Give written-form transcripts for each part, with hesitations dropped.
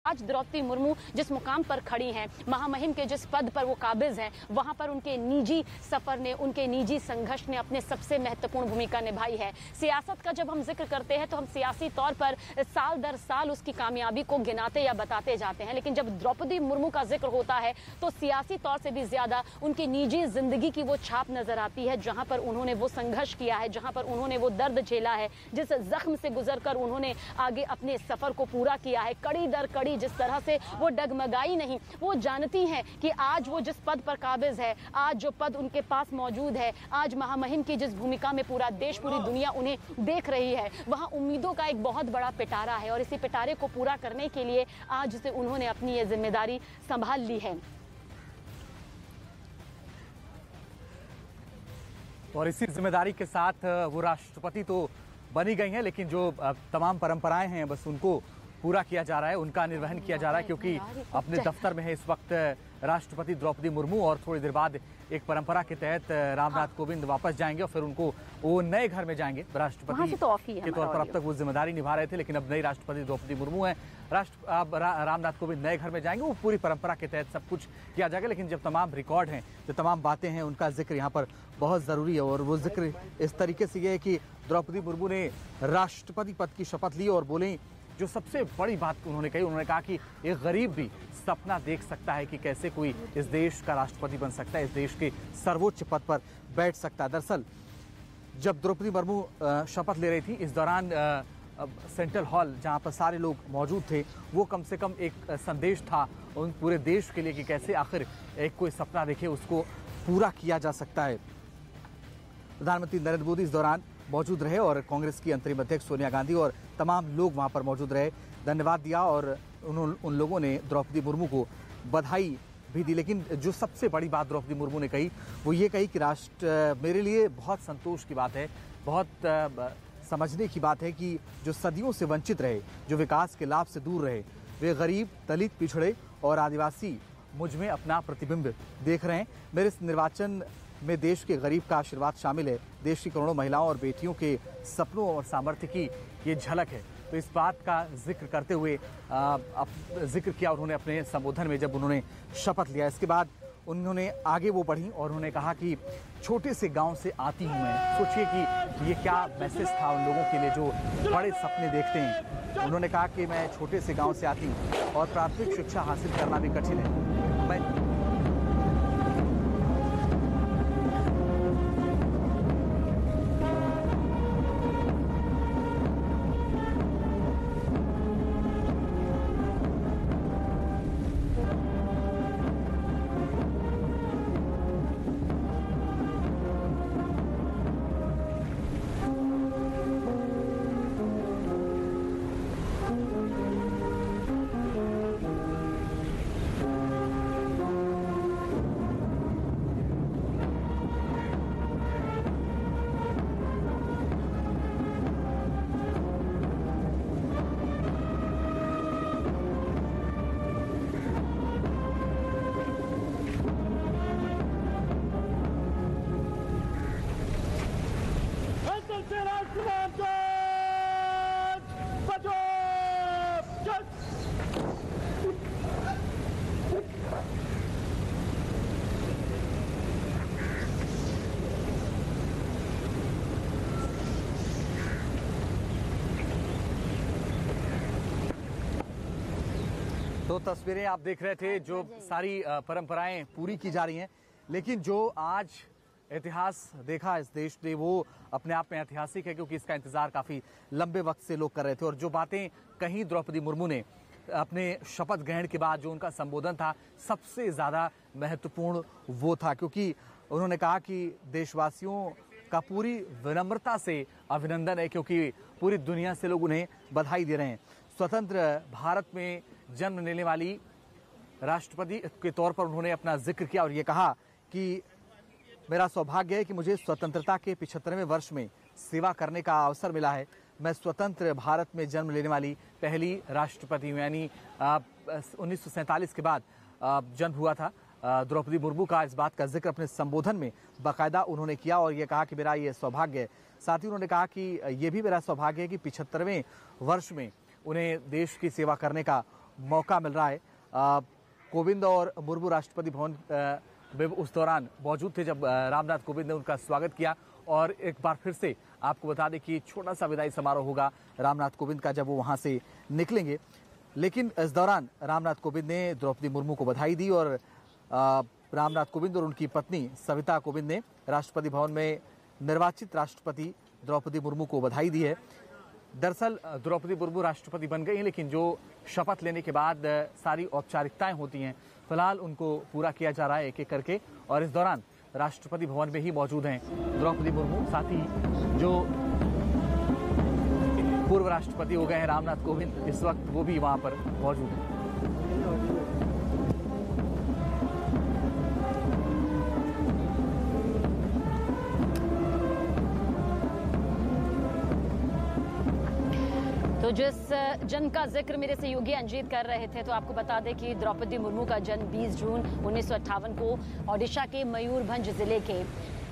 आज द्रौपदी मुर्मू जिस मुकाम पर खड़ी हैं, महामहिम के जिस पद पर वो काबिज हैं, वहां पर उनके निजी सफर ने, उनके निजी संघर्ष ने अपने सबसे महत्वपूर्ण भूमिका निभाई है। सियासत का जब हम जिक्र करते हैं तो हम सियासी तौर पर साल दर साल उसकी कामयाबी को गिनाते या बताते जाते हैं, लेकिन जब द्रौपदी मुर्मू का जिक्र होता है तो सियासी तौर से भी ज्यादा उनकी निजी जिंदगी की वो छाप नजर आती है, जहां पर उन्होंने वो संघर्ष किया है, जहां पर उन्होंने वो दर्द झेला है, जिस जख्म से गुजरकर उन्होंने आगे अपने सफर को पूरा किया है, कड़ी दर कड़ी जिस तरह से वो डगमगाई नहीं। वो जानती हैं कि आज वो जिस पद पर काबिज है, आज जो पद उनके पास मौजूद है, आज महामहिम की जिस भूमिका में पूरा देश, पूरी दुनिया उन्हें देख रही है, वहां उम्मीदों का एक बहुत बड़ा पिटारा है और इसी पिटारे को पूरा करने के लिए आज से उन्होंने अपनी ये जिम्मेदारी संभाल ली है। और इसी जिम्मेदारी के साथ वो राष्ट्रपति तो बनी गई हैं, लेकिन जो तमाम परंपराएं हैं बस उनको पूरा किया जा रहा है, उनका निर्वहन किया जा रहा है, क्योंकि अपने दफ्तर में है इस वक्त राष्ट्रपति द्रौपदी मुर्मू और थोड़ी देर बाद एक परंपरा के तहत रामनाथ कोविंद वापस जाएंगे और फिर उनको वो नए घर में जाएंगे। राष्ट्रपति के तौर पर अब तक वो जिम्मेदारी निभा रहे थे, लेकिन अब नई राष्ट्रपति द्रौपदी मुर्मू हैं। रामनाथ कोविंद नए घर में जाएंगे, वो पूरी परंपरा के तहत सब कुछ किया जाएगा। लेकिन जब तमाम रिकॉर्ड हैं, जो तमाम बातें हैं, उनका जिक्र यहाँ पर बहुत ज़रूरी है और वो जिक्र इस तरीके से ये है कि द्रौपदी मुर्मू ने राष्ट्रपति पद की शपथ ली और बोले जो सबसे बड़ी बात उन्होंने कही, उन्होंने कहा कि एक गरीब भी सपना देख सकता है कि कैसे कोई इस देश का राष्ट्रपति बन सकता है, इस देश के सर्वोच्च पद पर बैठ सकता है। दरअसल जब द्रौपदी मुर्मू शपथ ले रही थी, इस दौरान सेंट्रल हॉल जहां पर सारे लोग मौजूद थे, वो कम से कम एक संदेश था उन पूरे देश के लिए कि कैसे आखिर एक कोई सपना देखे उसको पूरा किया जा सकता है। प्रधानमंत्री नरेंद्र मोदी इस दौरान मौजूद रहे और कांग्रेस की अंतरिम अध्यक्ष सोनिया गांधी और तमाम लोग वहां पर मौजूद रहे, धन्यवाद दिया और उन लोगों ने द्रौपदी मुर्मू को बधाई भी दी। लेकिन जो सबसे बड़ी बात द्रौपदी मुर्मू ने कही वो ये कही कि राष्ट्र मेरे लिए बहुत संतोष की बात है, बहुत समझने की बात है कि जो सदियों से वंचित रहे, जो विकास के लाभ से दूर रहे, वे गरीब, दलित, पिछड़े और आदिवासी मुझ में अपना प्रतिबिंब देख रहे हैं। मेरे इस निर्वाचन में देश के गरीब का आशीर्वाद शामिल है, देश की करोड़ों महिलाओं और बेटियों के सपनों और सामर्थ्य की ये झलक है। तो इस बात का जिक्र करते हुए जिक्र किया उन्होंने अपने संबोधन में जब उन्होंने शपथ लिया। इसके बाद उन्होंने आगे वो बढ़ी और उन्होंने कहा कि छोटे से गांव से आती हूं मैं। सोचिए कि ये क्या मैसेज था उन लोगों के लिए जो बड़े सपने देखते हैं। उन्होंने कहा कि मैं छोटे से गांव से आती हूं और प्राथमिक शिक्षा हासिल करना भी कठिन है। मैं तो तस्वीरें आप देख रहे थे, जो सारी परंपराएं पूरी की जा रही हैं, लेकिन जो आज इतिहास देखा इस देश ने वो अपने आप में ऐतिहासिक है, क्योंकि इसका इंतजार काफी लंबे वक्त से लोग कर रहे थे। और जो बातें कहीं द्रौपदी मुर्मू ने अपने शपथ ग्रहण के बाद, जो उनका संबोधन था, सबसे ज्यादा महत्वपूर्ण वो था, क्योंकि उन्होंने कहा कि देशवासियों का पूरी विनम्रता से अभिनंदन है, क्योंकि पूरी दुनिया से लोग उन्हें बधाई दे रहे हैं। स्वतंत्र भारत में जन्म लेने वाली राष्ट्रपति के तौर पर उन्होंने अपना जिक्र किया और ये कहा कि मेरा सौभाग्य है कि मुझे स्वतंत्रता के 75वें वर्ष में सेवा करने का अवसर मिला है। मैं स्वतंत्र भारत में जन्म लेने वाली पहली राष्ट्रपति हूँ, यानी 1947 के बाद जन्म हुआ था द्रौपदी मुर्मू का। इस बात का जिक्र अपने संबोधन में बाकायदा उन्होंने किया और ये कहा कि मेरा ये सौभाग्य है। साथ ही उन्होंने कहा कि ये भी मेरा सौभाग्य है कि 75वें वर्ष में उन्हें देश की सेवा करने का मौका मिल रहा है। कोविंद और मुर्मू राष्ट्रपति भवन में उस दौरान मौजूद थे जब रामनाथ कोविंद ने उनका स्वागत किया। और एक बार फिर से आपको बता दें कि छोटा सा विदाई समारोह होगा रामनाथ कोविंद का जब वो वहाँ से निकलेंगे। लेकिन इस दौरान रामनाथ कोविंद ने द्रौपदी मुर्मू को बधाई दी और रामनाथ कोविंद और उनकी पत्नी सविता कोविंद ने राष्ट्रपति भवन में निर्वाचित राष्ट्रपति द्रौपदी मुर्मू को बधाई दी है। दरअसल द्रौपदी मुर्मू राष्ट्रपति बन गई हैं, लेकिन जो शपथ लेने के बाद सारी औपचारिकताएं होती हैं फिलहाल उनको पूरा किया जा रहा है एक एक करके। और इस दौरान राष्ट्रपति भवन में ही मौजूद हैं द्रौपदी मुर्मू, साथ ही जो पूर्व राष्ट्रपति हो गए हैं रामनाथ कोविंद, इस वक्त वो भी वहां पर मौजूद हैं। तो जिस जन्म का जिक्र मेरे सहयोगी अंजीत कर रहे थे, तो आपको बता दें कि द्रौपदी मुर्मू का जन्म 20 जून 1958 को ओडिशा के मयूरभंज जिले के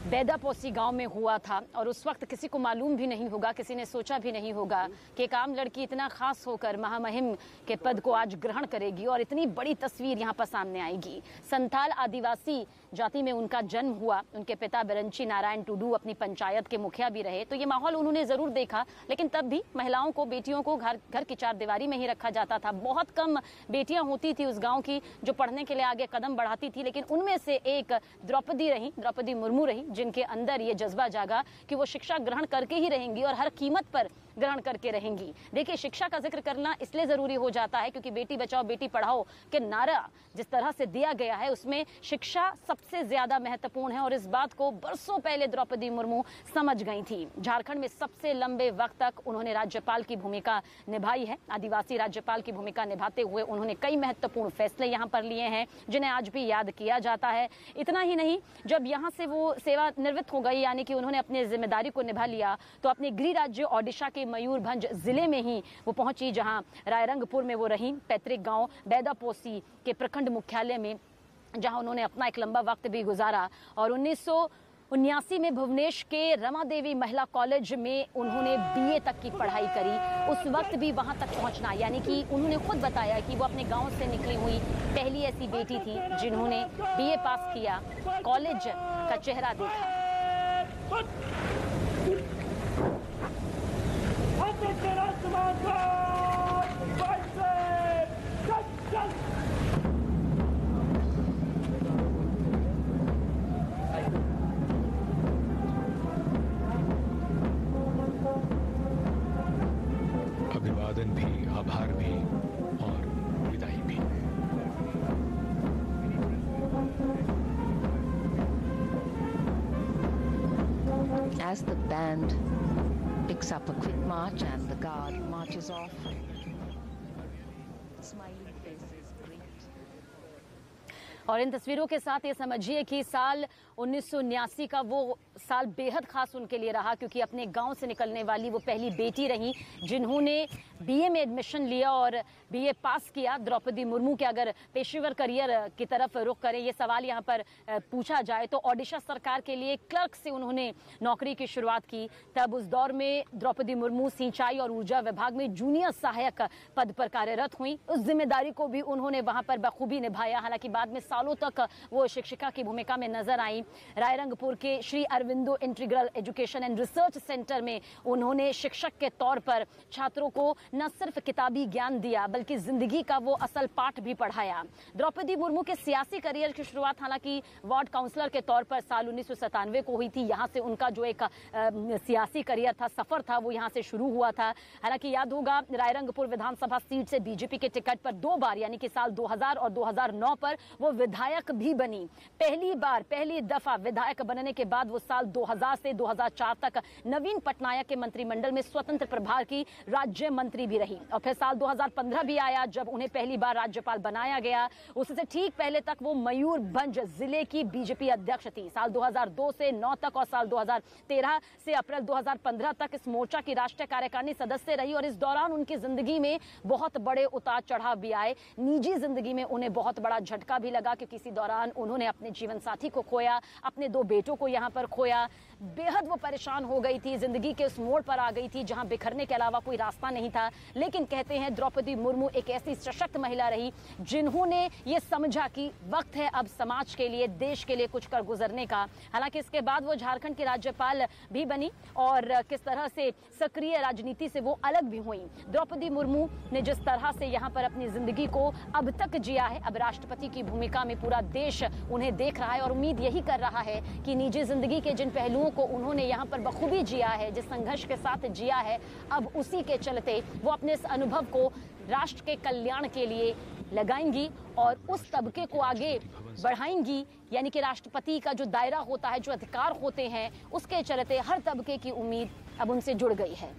बेदापोसी गांव में हुआ था। और उस वक्त किसी को मालूम भी नहीं होगा, किसी ने सोचा भी नहीं होगा कि एक आम लड़की इतना खास होकर महामहिम के पद को आज ग्रहण करेगी और इतनी बड़ी तस्वीर यहाँ पर सामने आएगी। संथाल आदिवासी जाति में उनका जन्म हुआ। उनके पिता बिरंची नारायण टुडू अपनी पंचायत के मुखिया भी रहे, तो ये माहौल उन्होंने जरूर देखा। लेकिन तब भी महिलाओं को, बेटियों को घर की चारदीवारी में ही रखा जाता था। बहुत कम बेटियां होती थी उस गाँव की जो पढ़ने के लिए आगे कदम बढ़ाती थी, लेकिन उनमें से एक द्रौपदी मुर्मू रही, जिनके अंदर ये जज्बा जागा कि वो शिक्षा ग्रहण करके ही रहेंगी और हर कीमत पर ग्रहण करके रहेंगी। देखिए, शिक्षा का जिक्र करना इसलिए जरूरी हो जाता है क्योंकि बेटी बचाओ बेटी पढ़ाओ के नारा जिस तरह से दिया गया है उसमें शिक्षा सबसे ज्यादा महत्वपूर्ण है। और इस बात को बरसों पहले द्रौपदी मुर्मू समझ गई थी। झारखंड में सबसे लंबे वक्त तक उन्होंने राज्यपाल की भूमिका निभाई है। आदिवासी राज्यपाल की भूमिका निभाते हुए उन्होंने कई महत्वपूर्ण फैसले यहाँ पर लिए हैं जिन्हें आज भी याद किया जाता है। इतना ही नहीं, जब यहाँ से वो सेवा निवृत्त हो गई, यानी कि उन्होंने अपनी जिम्मेदारी को निभा लिया, तो अपने गृह राज्य ओडिशा के मयूरभंज जिले में ही वो पहुंची, जहां रायरंगपुर में वो रही, पैतृक गांव बेदापोसी के प्रखंड मुख्यालय में, जहां उन्होंने अपना एक लंबा वक्त भी गुजारा। और 1979 में भुवनेश के रमा देवी महिला कॉलेज में उन्होंने बीए तक की पढ़ाई करी। उस वक्त भी वहां तक पहुंचना, यानी कि उन्होंने खुद बताया कि वो अपने गांव से निकली हुई पहली ऐसी बेटी थी जिन्होंने बीए पास किया, कॉलेज का चेहरा देखा। अभिवादन भी, आभार भी और विदाई भी। As the band picks up a quick march and the guard marches off, smiling faces greet. और इन तस्वीरों के साथ ये समझिए कि साल 1979 का वो साल बेहद खास उनके लिए रहा, क्योंकि अपने गांव से निकलने वाली वो पहली बेटी रही जिन्होंने बीए में एडमिशन लिया और बीए पास किया। द्रौपदी मुर्मू के अगर पेशेवर करियर की तरफ रुख करें, ये सवाल यहाँ पर पूछा जाए तो ओडिशा सरकार के लिए क्लर्क से उन्होंने नौकरी की शुरुआत की। तब उस दौर में द्रौपदी मुर्मू सिंचाई और ऊर्जा विभाग में जूनियर सहायक पद पर कार्यरत हुई। उस जिम्मेदारी को भी उन्होंने वहां पर बखूबी निभाया। हालांकि बाद में सालों तक वो शिक्षिका की भूमिका में नजर आई। रायरंगपुर के Shri Aurobindo integral education and research centre में उन्होंने शिक्षक के तौर पर छात्रों को न सिर्फ किताबी ज्ञान दिया बल्कि जिंदगी का वो असल पाठ भी पढ़ाया। द्रौपदी मुर्मू के सियासी करियर की शुरुआत हालांकि वार्ड काउंसलर के तौर पर साल 1997 को हुई थी। यहाँ से उनका जो एक सियासी करियर था, सफर था, वो यहाँ से शुरू हुआ था। हालांकि याद होगा, रायरंगपुर विधानसभा सीट से बीजेपी के टिकट पर 2 बार यानी कि साल 2000 और 2009 पर वो विधायक भी बनी। पहली दफा विधायक बनने के बाद वो साल 2000 से 2004 तक नवीन पटनायक के मंत्रिमंडल में स्वतंत्र प्रभार की राज्य मंत्री भी रही। और फिर साल 2015 भी आया जब उन्हें पहली बार राज्यपाल बनाया गया। उससे ठीक पहले तक वो मयूरभंज जिले की बीजेपी अध्यक्ष थी। साल 2002 से 9 तक और साल 2013 से अप्रैल 2015 तक इस मोर्चा की राष्ट्रीय कार्यकारिणी सदस्य रही। और इस दौरान उनकी जिंदगी में बहुत बड़े उतार चढ़ाव भी आए। निजी जिंदगी में उन्हें बहुत बड़ा झटका भी लगा क्योंकि इसी दौरान उन्होंने अपने जीवन साथी को खोया, अपने 2 बेटों को यहाँ पर खोया। बेहद वो परेशान हो गई थी, जिंदगी के उस मोड़ पर आ गई थी जहां बिखरने के अलावा कोई रास्ता नहीं था। था, लेकिन कहते हैं द्रौपदी मुर्मू एक ऐसी सशक्त महिला रही जिन्होंने ये समझा कि वक्त है अब समाज के लिए, देश के लिए कुछ कर गुजरने का। हालांकि इसके बाद वो झारखंड की राज्यपाल भी बनी और किस तरह से सक्रिय राजनीति से वो अलग भी हुई। द्रौपदी मुर्मू ने जिस तरह से यहाँ पर अपनी जिंदगी को अब तक जिया है, अब राष्ट्रपति की भूमिका में पूरा देश उन्हें देख रहा है और उम्मीद यही कर रहा है कि निजी जिंदगी के जिन पहलुओं को उन्होंने यहाँ पर बखूबी जिया है, जिस संघर्ष के साथ जिया है, अब उसी के चलते वो अपने इस अनुभव को राष्ट्र के कल्याण के लिए लगाएंगी और उस तबके को आगे बढ़ाएंगी। यानी कि राष्ट्रपति का जो दायरा होता है, जो अधिकार होते हैं, उसके चलते हर तबके की उम्मीद अब उनसे जुड़ गई है।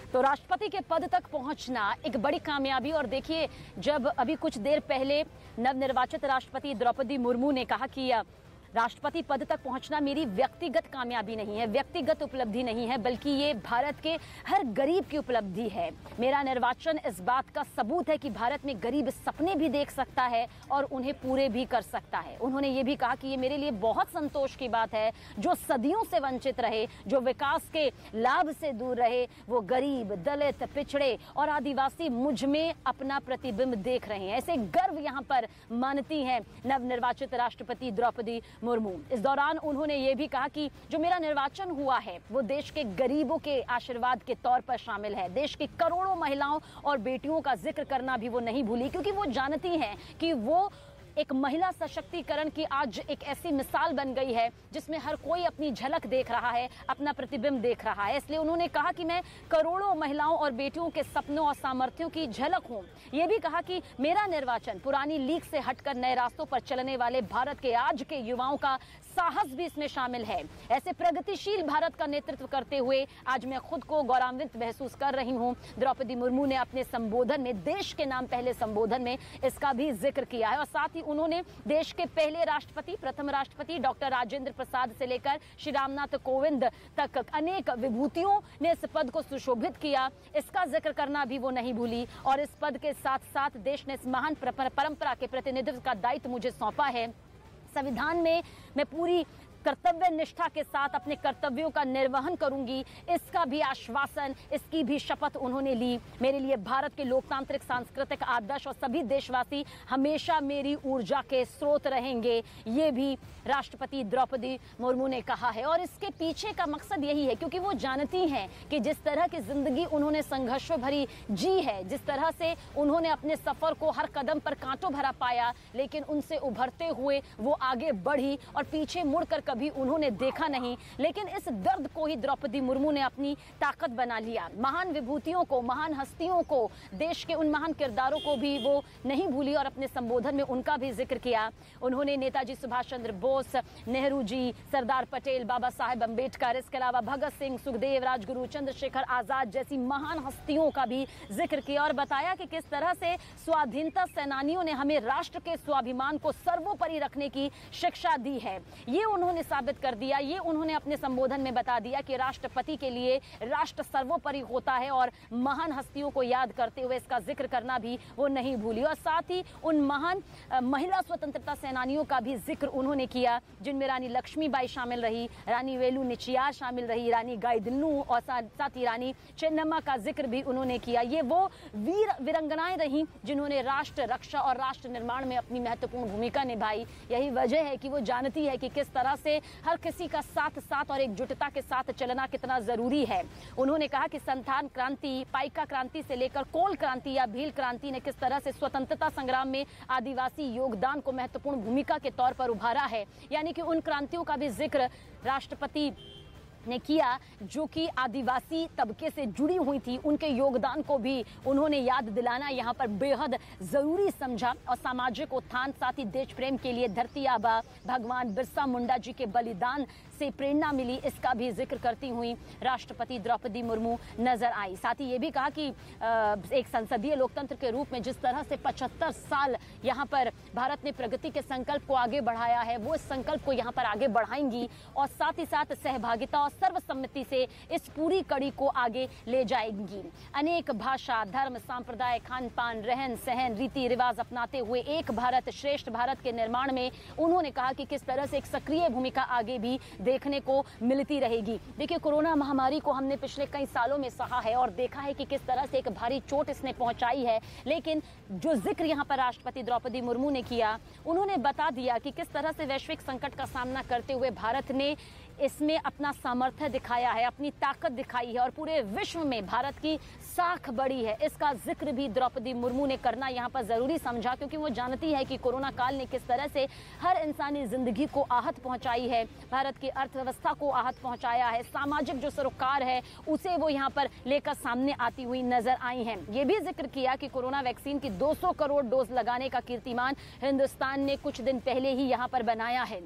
तो राष्ट्रपति के पद तक पहुंचना एक बड़ी कामयाबी। और देखिए, जब अभी कुछ देर पहले नवनिर्वाचित राष्ट्रपति द्रौपदी मुर्मू ने कहा कि राष्ट्रपति पद तक पहुंचना मेरी व्यक्तिगत कामयाबी नहीं है, व्यक्तिगत उपलब्धि नहीं है, बल्कि ये भारत के हर गरीब की उपलब्धि है। मेरा निर्वाचन इस बात का सबूत है कि भारत में गरीब सपने भी देख सकता है और उन्हें पूरे भी कर सकता है। उन्होंने ये भी कहा कि ये मेरे लिए बहुत संतोष की बात है, जो सदियों से वंचित रहे, जो विकास के लाभ से दूर रहे, वो गरीब, दलित, पिछड़े और आदिवासी मुझ में अपना प्रतिबिंब देख रहे हैं। ऐसे गर्व यहाँ पर मानती हैं नवनिर्वाचित राष्ट्रपति द्रौपदी मुर्मू। इस दौरान उन्होंने ये भी कहा कि जो मेरा निर्वाचन हुआ है वो देश के गरीबों के आशीर्वाद के तौर पर शामिल है। देश की करोड़ों महिलाओं और बेटियों का जिक्र करना भी वो नहीं भूली, क्योंकि वो जानती हैं कि वो एक महिला सशक्तिकरण की आज एक ऐसी मिसाल बन गई है जिसमें हर कोई अपनी झलक देख रहा है, अपना प्रतिबिंब देख रहा है। इसलिए उन्होंने कहा कि मैं करोड़ों महिलाओं और बेटियों के सपनों और सामर्थ्यों की झलक हूं। ये भी कहा कि मेरा निर्वाचन पुरानी लीक से हटकर नए रास्तों पर चलने वाले भारत के आज के युवाओं का साहस भी इसमें शामिल है। ऐसे प्रगतिशील भारत का नेतृत्व करते हुए आज मैं खुद को गौरवान्वित महसूस कर रही हूं। द्रौपदी मुर्मू ने अपने संबोधन में, देश के नाम पहले संबोधन में, इसका भी जिक्र किया है। और साथ ही उन्होंने देश के पहले राष्ट्रपति, प्रथम राष्ट्रपति डॉक्टर राजेंद्र प्रसाद से लेकर श्री रामनाथ कोविंद तक अनेक विभूतियों ने इस पद को सुशोभित किया, इसका जिक्र करना भी वो नहीं भूली। और इस पद के साथ साथ देश ने इस महान परंपरा के प्रतिनिधित्व का दायित्व मुझे सौंपा है। संविधान में मैं पूरी कर्तव्य निष्ठा के साथ अपने कर्तव्यों का निर्वहन करूंगी, इसका भी आश्वासन, इसकी भी शपथ उन्होंने ली। मेरे लिए भारत के लोकतांत्रिक सांस्कृतिक आदर्श और सभी देशवासी हमेशा मेरी ऊर्जा के स्रोत रहेंगे, ये भी राष्ट्रपति द्रौपदी मुर्मू ने कहा है। और इसके पीछे का मकसद यही है, क्योंकि वो जानती हैं कि जिस तरह की जिंदगी उन्होंने संघर्षों भरी जी है, जिस तरह से उन्होंने अपने सफर को हर कदम पर कांटों भरा पाया, लेकिन उनसे उभरते हुए वो आगे बढ़ी और पीछे मुड़कर कभी उन्होंने देखा नहीं। लेकिन इस दर्द को ही द्रौपदी मुर्मू ने अपनी ताकत बना लिया। महान विभूतियों को, महान हस्तियों को, देश के उन महान किरदारों को भी वो नहीं भूली और अपने संबोधन में उनका भी जिक्र किया। उन्होंने नेताजी सुभाष चंद्र बोस, नेहरू जी, सरदार पटेल, बाबा साहेब अम्बेडकर, इसके अलावा भगत सिंह, सुखदेव, राजगुरु, चंद्रशेखर आजाद जैसी महान हस्तियों का भी जिक्र किया और बताया कि किस तरह से स्वाधीनता सेनानियों ने हमें राष्ट्र के स्वाभिमान को सर्वोपरि रखने की शिक्षा दी है। ये उन्होंने साबित कर दिया, ये उन्होंने अपने संबोधन में बता दिया कि राष्ट्रपति के लिए राष्ट्र सर्वोपरि होता है। और महान हस्तियों को याद करते हुए इसका जिक्र करना भी वो नहीं भूली। और साथ ही उन महान महिला स्वतंत्रता सेनानियों का भी जिक्र उन्होंने किया, जिनमें रानी लक्ष्मीबाई शामिल रही, रानी वेलु निचियार शामिल रही, रानी गाइदिन्नू और साथ ही रानी चेन्नम्मा का जिक्र भी उन्होंने किया। ये वो वीर वीरंगनाएं रहीं जिन्होंने राष्ट्र रक्षा और राष्ट्र निर्माण में अपनी महत्वपूर्ण भूमिका निभाई। यही वजह है कि वो जानती है कि किस तरह से हर किसी का साथ और एकजुटता के साथ चलना कितना जरूरी है। उन्होंने कहा कि संथाल क्रांति, पाइका क्रांति से लेकर कोल क्रांति या भील क्रांति ने किस तरह से स्वतंत्रता संग्राम में आदिवासी योगदान को महत्वपूर्ण भूमिका के तौर पर उभारा है। यानी कि उन क्रांतियों का भी जिक्र राष्ट्रपति ने किया जो कि आदिवासी तबके से जुड़ी हुई थी, उनके योगदान को भी उन्होंने याद दिलाना यहाँ पर बेहद जरूरी समझा। और सामाजिक उत्थान, साथ ही देश प्रेम के लिए धरती आबा भगवान बिरसा मुंडा जी के बलिदान से प्रेरणा मिली, इसका भी जिक्र करती हुई राष्ट्रपति द्रौपदी मुर्मू नजर आई। साथ ही ये भी कहा कि एक संसदीय लोकतंत्र के रूप में जिस तरह से 75 साल यहाँ पर भारत ने प्रगति के संकल्प को आगे बढ़ाया है, वो इस संकल्प को यहाँ पर आगे बढ़ाएंगी और साथ ही साथ सहभागिता और सर्वसम्मति से इस पूरी कड़ी को आगे ले जाएंगी। अनेक भाषा, धर्म, सांप्रदाय, खान पान, रहन सहन, रीति रिवाज अपनाते हुए एक भारत श्रेष्ठ भारत के निर्माण में उन्होंने कहा कि किस तरह से एक सक्रिय भूमिका आगे भी देखने को मिलती रहेगी। देखिए, कोरोना महामारी को हमने पिछले कई सालों में सहा है और देखा है कि किस तरह से एक भारी चोट इसने पहुंचाई है, लेकिन जो जिक्र यहाँ पर राष्ट्रपति द्रौपदी मुर्मू ने किया, उन्होंने बता दिया कि किस तरह से वैश्विक संकट का सामना करते हुए भारत ने इसमें अपना सामर्थ्य दिखाया है, अपनी ताकत दिखाई है और पूरे विश्व में भारत की साख बढ़ी है। इसका जिक्र भी द्रौपदी मुर्मू ने करना यहाँ पर जरूरी समझा, क्योंकि वो जानती है कि कोरोना काल ने किस तरह से हर इंसानी जिंदगी को आहत पहुंचाई है, भारत की अर्थव्यवस्था को आहत पहुंचाया है, सामाजिक जो सरोकार है उसे वो यहाँ पर लेकर सामने आती हुई नजर आई हैं। ये भी जिक्र किया कि कोरोना वैक्सीन की 200 करोड़ डोज लगाने का कीर्तिमान हिंदुस्तान ने कुछ दिन पहले ही यहाँ पर बनाया है।